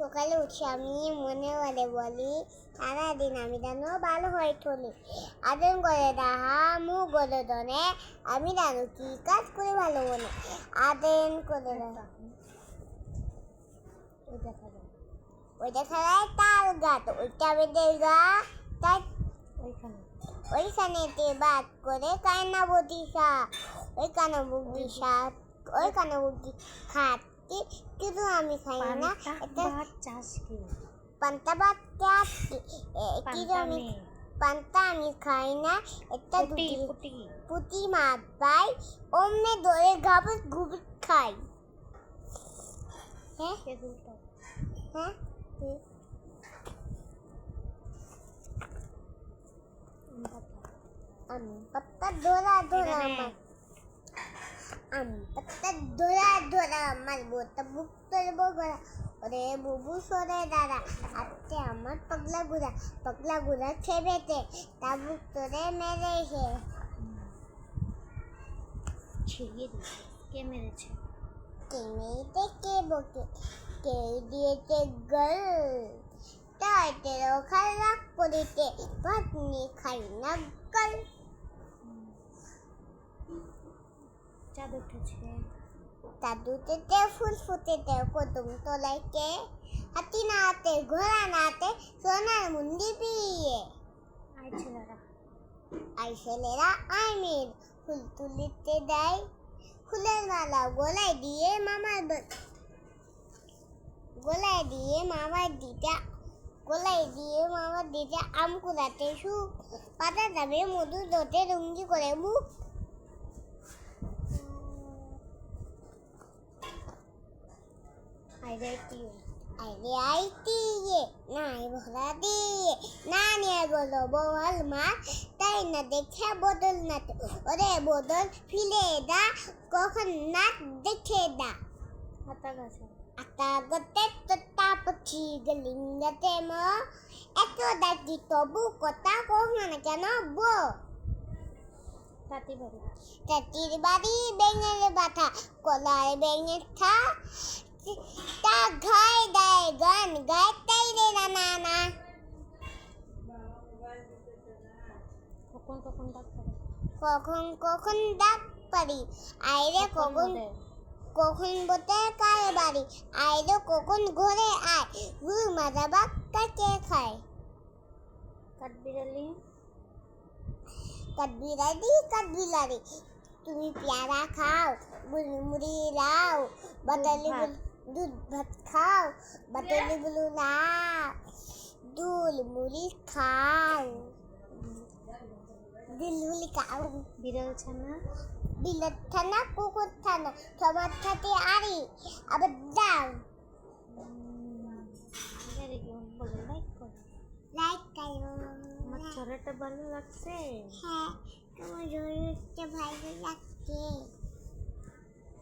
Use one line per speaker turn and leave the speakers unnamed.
সকালে উঠে আমি মনে মনে বলি সারাদিন আমি যেন ভালো হয়ে চলি। আদন করে দাহা মুখ গলে দনে আমি জানো কি কাজ করে ভালো মনে আদেন করে ওই দেখা যায় তাল গাছ ওইটা বেদের গা তাই ওইখানেতে বাদ করে কান্না বদিসা ওই কানা বুদ্ধি সাত ওই কানা বুদ্ধি খাচ্ছি কিন্তু আমি খাই না। এটা পান্তা ভাত কিন্তু আমি পান্তা আমি খাই না। এটা পুটি মাছ পাই অমনে দরে গাবত গুবত খাই। হ্যাঁ হ্যাঁ পাত্তা ধরা ধরা আমার পাত্তা ধরা ধরা আমার বোতা বুক তোর বগরা ওরে বুবু সরে দাঁড়া আজকে আমার পাগলা গুড়া খেবেতে তা বুক তোরে মেরেছে।
কে মেরেছে?
কে মেরেছে কে বকে কে দিয়েছে গল তাই তেরো খারাপ করিতে ভাত নিয়ে খাই না গল।
চাঁদ উঠেছে
চাঁদ উঠেছে ফুল ফুটেছে কদম তলায় কে হাতি না হাতে ঘোড়া না হাতে সোনার মুন্দি পিয়ে আই ছেলেরা আই মেয়ের ফুল তুলিতে দেয় ফুলের মালা গলায় দিয়ে মামার দিতে আম কুড়াতে সুখ পাতা যাবে মধু দোতে রুঙ্গি করে মুখ। নাই ভরা দিয়ে না নিয়ে গেল বল মাছ তাই না দেখে বদল না ওরে বদল ফিলে দা কখন না দেখে দা আতা গতে তোতা পক্ষী গলিঙ্গতে ম এত দাঁতি তবু কথা কখন না কেন বো তাঁতির বাড়ি বেঙের বাথা কলায় বেঙের থা তা ঘায় গায় গান গায় তাই রে না না কখন ডাক পারি আইরে কখন বতে কায় বাড়ি আইরে কখন ঘরে আয় গুরু মাজা বাক্কা কে খায়। কাঠবিলারি তুমি পেয়ারা খাও মুড়ি লাও বাতালি দুধ ভাত খাও বাতালি বুলু লাও দুল মুড়ি খাও দিলুলি খাও বিলত থানা কুকুর থানা সবার সাথে আরি আবার দাও লাইক করো।
আমার ছড়াটা ভালো লাগছে?
হ্যাঁ তোমার ভালো লাগছে।